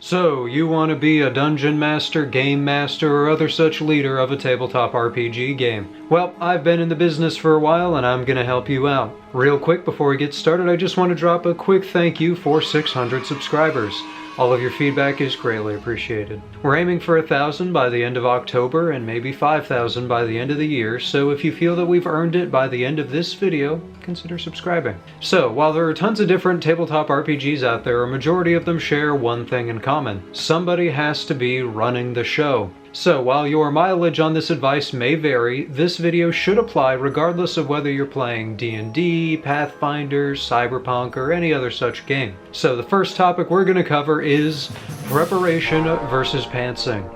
So, you want to be a dungeon master, game master, or other such leader of a tabletop RPG game? Well, I've been in the business for a while and I'm gonna help you out. Real quick before we get started, I just want to drop a quick thank you for 600 subscribers. All of your feedback is greatly appreciated. We're aiming for 1,000 by the end of October and maybe 5,000 by the end of the year, so if you feel that we've earned it by the end of this video, consider subscribing. So, while there are tons of different tabletop RPGs out there, a majority of them share one thing in common. Somebody has to be running the show. So, while your mileage on this advice may vary, this video should apply regardless of whether you're playing D&D, Pathfinder, Cyberpunk, or any other such game. So the first topic we're going to cover is preparation versus pantsing.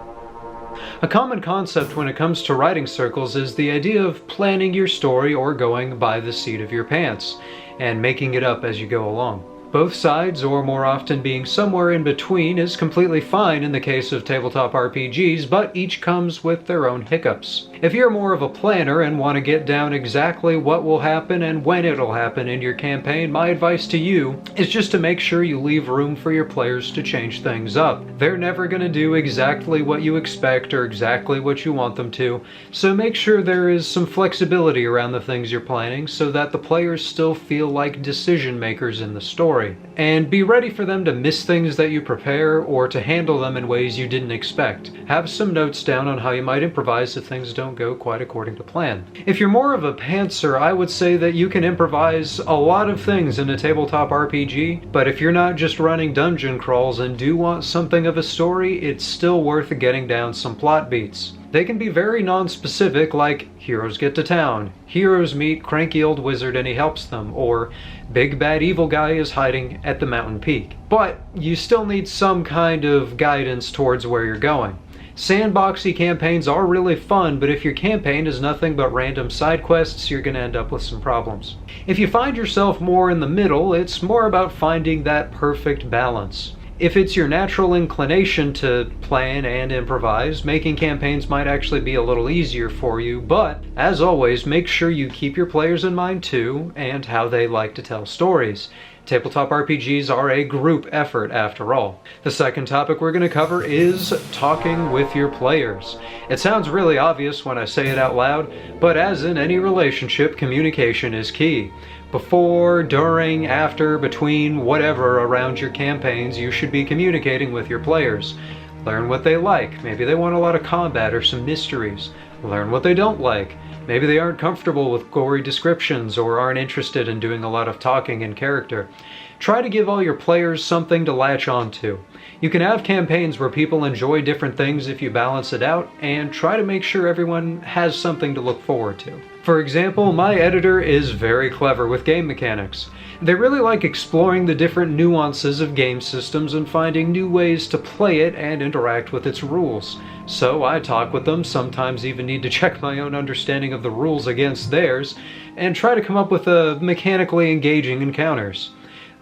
A common concept when it comes to writing circles is the idea of planning your story or going by the seat of your pants, and making it up as you go along. Both sides, or more often being somewhere in between, is completely fine in the case of tabletop RPGs, but each comes with their own hiccups. If you're more of a planner and want to get down exactly what will happen and when it'll happen in your campaign, my advice to you is just to make sure you leave room for your players to change things up. They're never going to do exactly what you expect or exactly what you want them to, so make sure there is some flexibility around the things you're planning so that the players still feel like decision makers in the story. And be ready for them to miss things that you prepare or to handle them in ways you didn't expect. Have some notes down on how you might improvise if things don't go quite according to plan. If you're more of a pantser, I would say that you can improvise a lot of things in a tabletop RPG, but if you're not just running dungeon crawls and do want something of a story, it's still worth getting down some plot beats. They can be very non-specific, like heroes get to town, heroes meet cranky old wizard and he helps them, or big bad evil guy is hiding at the mountain peak. But you still need some kind of guidance towards where you're going. Sandboxy campaigns are really fun, but if your campaign is nothing but random side quests, you're going to end up with some problems. If you find yourself more in the middle, it's more about finding that perfect balance. If it's your natural inclination to plan and improvise, making campaigns might actually be a little easier for you, but as always, make sure you keep your players in mind too, and how they like to tell stories. Tabletop RPGs are a group effort after all. The second topic we're going to cover is talking with your players. It sounds really obvious when I say it out loud, but as in any relationship, communication is key. Before, during, after, between, whatever around your campaigns, you should be communicating with your players. Learn what they like. Maybe they want a lot of combat or some mysteries. Learn what they don't like. Maybe they aren't comfortable with gory descriptions or aren't interested in doing a lot of talking in character. Try to give all your players something to latch on to. You can have campaigns where people enjoy different things if you balance it out, and try to make sure everyone has something to look forward to. For example, my editor is very clever with game mechanics. They really like exploring the different nuances of game systems and finding new ways to play it and interact with its rules. So I talk with them, sometimes even need to check my own understanding of the rules against theirs, and try to come up with mechanically engaging encounters.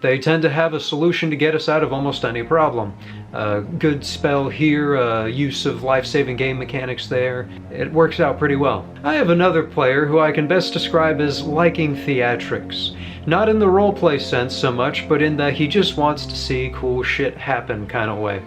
They tend to have a solution to get us out of almost any problem. A good spell here, use of life-saving game mechanics there. It works out pretty well. I have another player who I can best describe as liking theatrics. Not in the roleplay sense so much, but in that he just wants to see cool shit happen kind of way.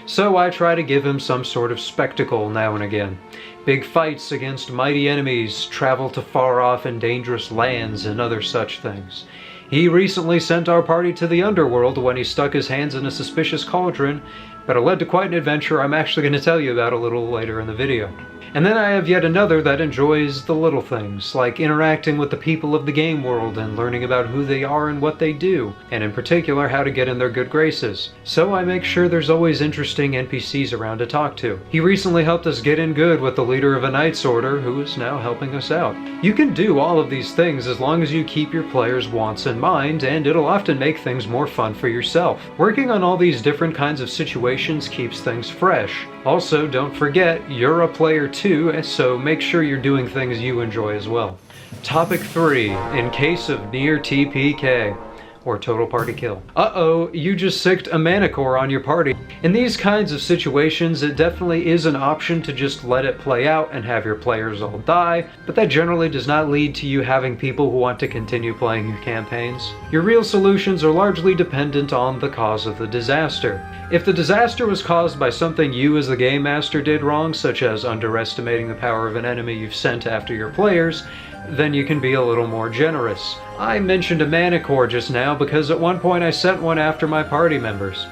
So I try to give him some sort of spectacle now and again. Big fights against mighty enemies, travel to far-off and dangerous lands, and other such things. He recently sent our party to the underworld when he stuck his hands in a suspicious cauldron, but it led to quite an adventure I'm actually going to tell you about a little later in the video. And then I have yet another that enjoys the little things, like interacting with the people of the game world and learning about who they are and what they do, and in particular how to get in their good graces. So I make sure there's always interesting NPCs around to talk to. He recently helped us get in good with the leader of a Knight's Order, who is now helping us out. You can do all of these things as long as you keep your players' wants in mind, and it'll often make things more fun for yourself. Working on all these different kinds of situations keeps things fresh. Also, don't forget, you're a player too, so make sure you're doing things you enjoy as well. Topic 3. In case of near TPK. or total party kill. Uh-oh, you just sicked a mana core on your party. In these kinds of situations, it definitely is an option to just let it play out and have your players all die, but that generally does not lead to you having people who want to continue playing your campaigns. Your real solutions are largely dependent on the cause of the disaster. If the disaster was caused by something you as the game master did wrong, such as underestimating the power of an enemy you've sent after your players, then you can be a little more generous. I mentioned a mana core just now because at one point I sent one after my party members.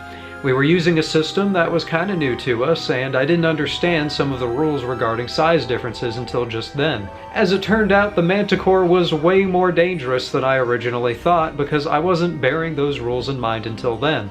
We were using a system that was kinda new to us, and I didn't understand some of the rules regarding size differences until just then. As it turned out, the Manticore was way more dangerous than I originally thought because I wasn't bearing those rules in mind until then.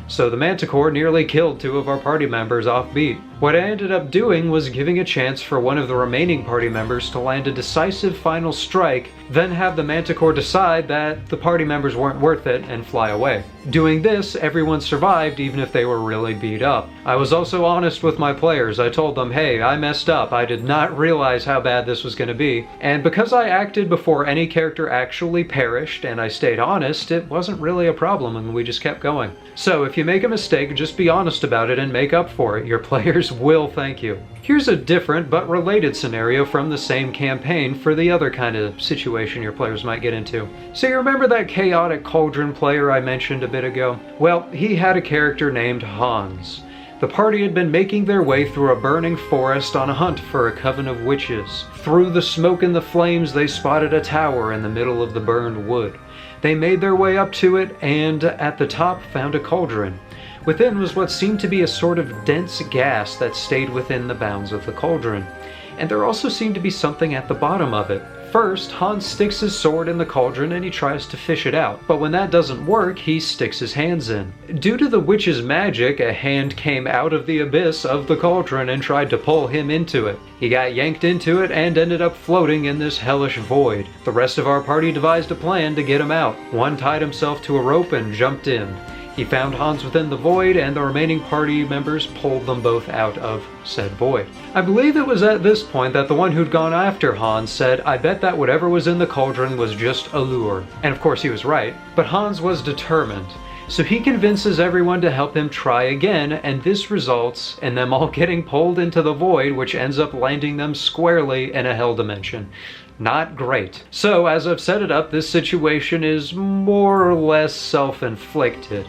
So the Manticore nearly killed 2 of our party members off beat. What I ended up doing was giving a chance for one of the remaining party members to land a decisive final strike, then have the Manticore decide that the party members weren't worth it and fly away. Doing this, everyone survived even if they were really beat up. I was also honest with my players. I told them, hey, I messed up. I did not realize how bad this was going to be. And because I acted before any character actually perished and I stayed honest, it wasn't really a problem and we just kept going. So if you make a mistake, just be honest about it and make up for it. Your players will thank you. Here's a different but related scenario from the same campaign for the other kind of situation your players might get into. So you remember that chaotic cauldron player I mentioned a bit ago? Well, he had a character named Hans. The party had been making their way through a burning forest on a hunt for a coven of witches. Through the smoke and the flames, they spotted a tower in the middle of the burned wood. They made their way up to it and at the top found a cauldron. Within was what seemed to be a sort of dense gas that stayed within the bounds of the cauldron. And there also seemed to be something at the bottom of it. First, Hans sticks his sword in the cauldron and he tries to fish it out, but when that doesn't work, he sticks his hands in. Due to the witch's magic, a hand came out of the abyss of the cauldron and tried to pull him into it. He got yanked into it and ended up floating in this hellish void. The rest of our party devised a plan to get him out. One tied himself to a rope and jumped in. He found Hans within the void, and the remaining party members pulled them both out of said void. I believe it was at this point that the one who'd gone after Hans said, I bet that whatever was in the cauldron was just a lure. And of course he was right, but Hans was determined. So he convinces everyone to help him try again, and this results in them all getting pulled into the void, which ends up landing them squarely in a hell dimension. Not great. So, as I've set it up, this situation is more or less self-inflicted.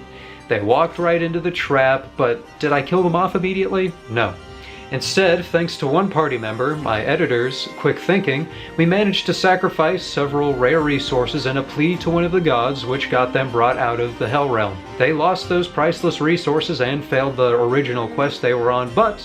They walked right into the trap, but did I kill them off immediately? No. Instead, thanks to one party member, my editor's quick thinking, we managed to sacrifice several rare resources in a plea to one of the gods, which got them brought out of the Hell Realm. They lost those priceless resources and failed the original quest they were on, but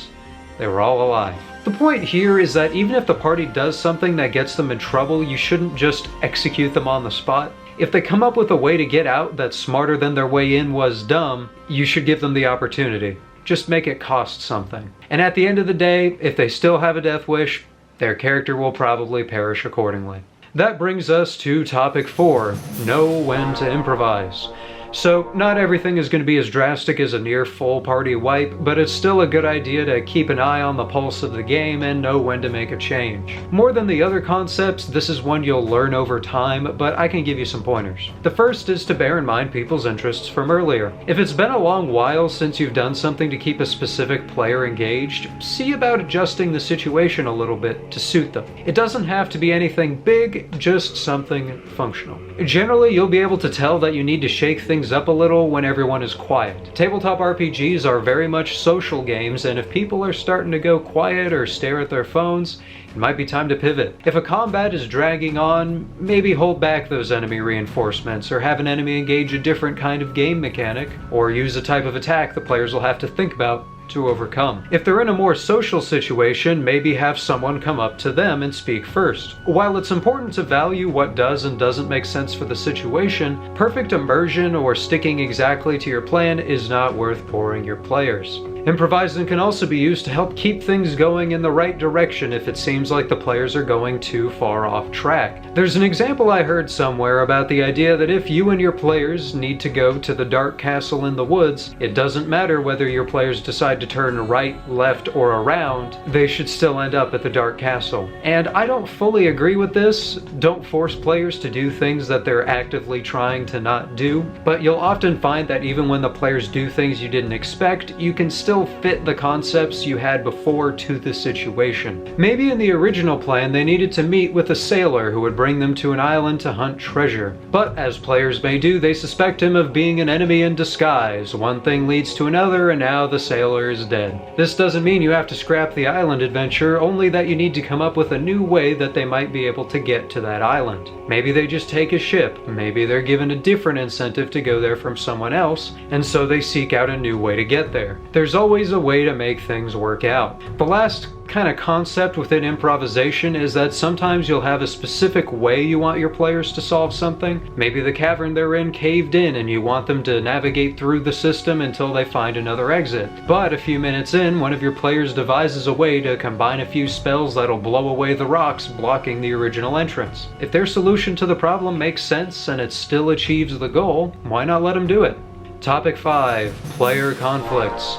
they were all alive. The point here is that even if the party does something that gets them in trouble, you shouldn't just execute them on the spot. If they come up with a way to get out that's smarter than their way in was dumb, you should give them the opportunity. Just make it cost something. And at the end of the day, if they still have a death wish, their character will probably perish accordingly. That brings us to topic 4, know when to improvise. So, not everything is going to be as drastic as a near full party wipe, but it's still a good idea to keep an eye on the pulse of the game and know when to make a change. More than the other concepts, this is one you'll learn over time, but I can give you some pointers. The first is to bear in mind people's interests from earlier. If it's been a long while since you've done something to keep a specific player engaged, see about adjusting the situation a little bit to suit them. It doesn't have to be anything big, just something functional. Generally, you'll be able to tell that you need to shake things up a little when everyone is quiet. Tabletop RPGs are very much social games, and if people are starting to go quiet or stare at their phones, it might be time to pivot. If a combat is dragging on, maybe hold back those enemy reinforcements, or have an enemy engage a different kind of game mechanic, or use a type of attack the players will have to think about to overcome. If they're in a more social situation, maybe have someone come up to them and speak first. While it's important to value what does and doesn't make sense for the situation, perfect immersion or sticking exactly to your plan is not worth boring your players. Improvising can also be used to help keep things going in the right direction if it seems like the players are going too far off track. There's an example I heard somewhere about the idea that if you and your players need to go to the dark castle in the woods, it doesn't matter whether your players decide to turn right, left, or around, they should still end up at the Dark Castle. And I don't fully agree with this. Don't force players to do things that they're actively trying to not do, but you'll often find that even when the players do things you didn't expect, you can still fit the concepts you had before to the situation. Maybe in the original plan they needed to meet with a sailor who would bring them to an island to hunt treasure. But as players may do, they suspect him of being an enemy in disguise. One thing leads to another, and now the sailor is dead. This doesn't mean you have to scrap the island adventure, only that you need to come up with a new way that they might be able to get to that island. Maybe they just take a ship, maybe they're given a different incentive to go there from someone else, and so they seek out a new way to get there. There's always a way to make things work out. The last kind of concept within improvisation is that sometimes you'll have a specific way you want your players to solve something. Maybe the cavern they're in caved in and you want them to navigate through the system until they find another exit. But a few minutes in, one of your players devises a way to combine a few spells that'll blow away the rocks blocking the original entrance. If their solution to the problem makes sense and it still achieves the goal, why not let them do it? Topic 5. Player conflicts.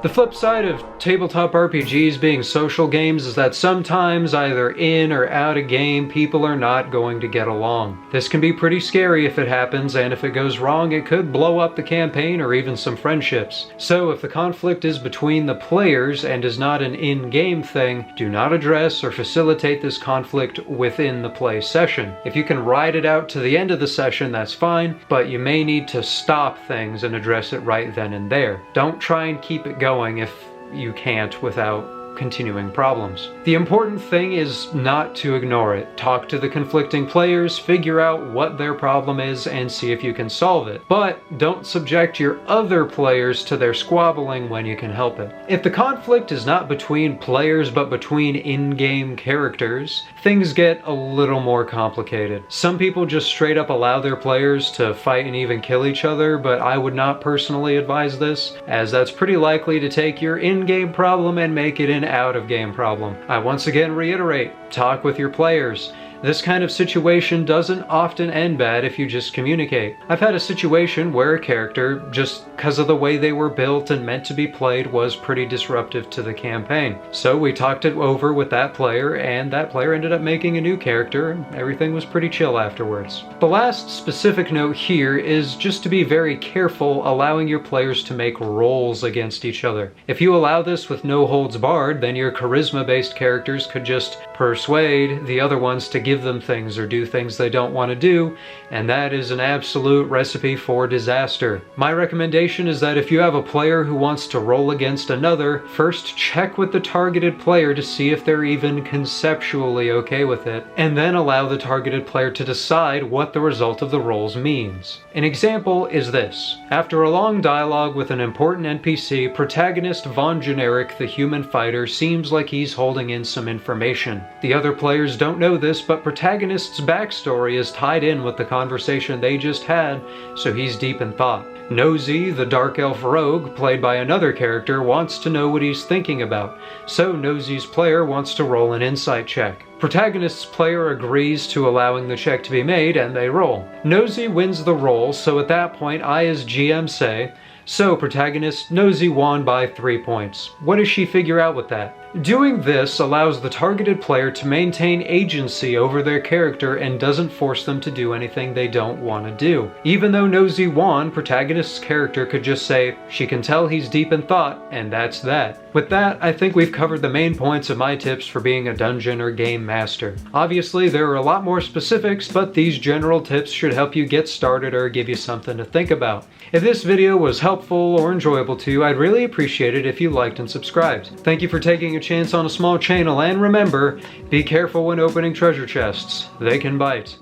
The flip side of tabletop RPGs being social games is that sometimes, either in or out of game, people are not going to get along. This can be pretty scary if it happens, and if it goes wrong, it could blow up the campaign or even some friendships. So if the conflict is between the players and is not an in-game thing, do not address or facilitate this conflict within the play session. If you can ride it out to the end of the session, that's fine, but you may need to stop things and address it right then and there. Don't try and keep it going if you can't without continuing problems. The important thing is not to ignore it. Talk to the conflicting players, figure out what their problem is, and see if you can solve it. But don't subject your other players to their squabbling when you can help it. If the conflict is not between players but between in-game characters, things get a little more complicated. Some people just straight up allow their players to fight and even kill each other, but I would not personally advise this, as that's pretty likely to take your in-game problem and make it an out-of-game problem. I once again reiterate, talk with your players. This kind of situation doesn't often end bad if you just communicate. I've had a situation where a character, just because of the way they were built and meant to be played, was pretty disruptive to the campaign. So we talked it over with that player, and that player ended up making a new character, and everything was pretty chill afterwards. The last specific note here is just to be very careful allowing your players to make rolls against each other. If you allow this with no holds barred, then your charisma-based characters could just persuade the other ones to give them things or do things they don't want to do, and that is an absolute recipe for disaster. My recommendation is that if you have a player who wants to roll against another, first check with the targeted player to see if they're even conceptually okay with it, and then allow the targeted player to decide what the result of the rolls means. An example is this. After a long dialogue with an important NPC, protagonist Von Generic, the human fighter, seems like he's holding in some information. The other players don't know this, but protagonist's backstory is tied in with the conversation they just had, so he's deep in thought. Nosy, the dark elf rogue, played by another character, wants to know what he's thinking about, so Nosy's player wants to roll an insight check. Protagonist's player agrees to allowing the check to be made, and they roll. Nosy wins the roll, so at that point I as GM say, "So protagonist, Nosy won by 3 points. What does she figure out with that?" Doing this allows the targeted player to maintain agency over their character and doesn't force them to do anything they don't want to do. Even though Nosy won, protagonist's character could just say, "She can tell he's deep in thought," and that's that. With that, I think we've covered the main points of my tips for being a dungeon or game master. Obviously, there are a lot more specifics, but these general tips should help you get started or give you something to think about. If this video was helpful or enjoyable to you, I'd really appreciate it if you liked and subscribed. Thank you for taking a chance on a small channel, and remember, be careful when opening treasure chests. They can bite.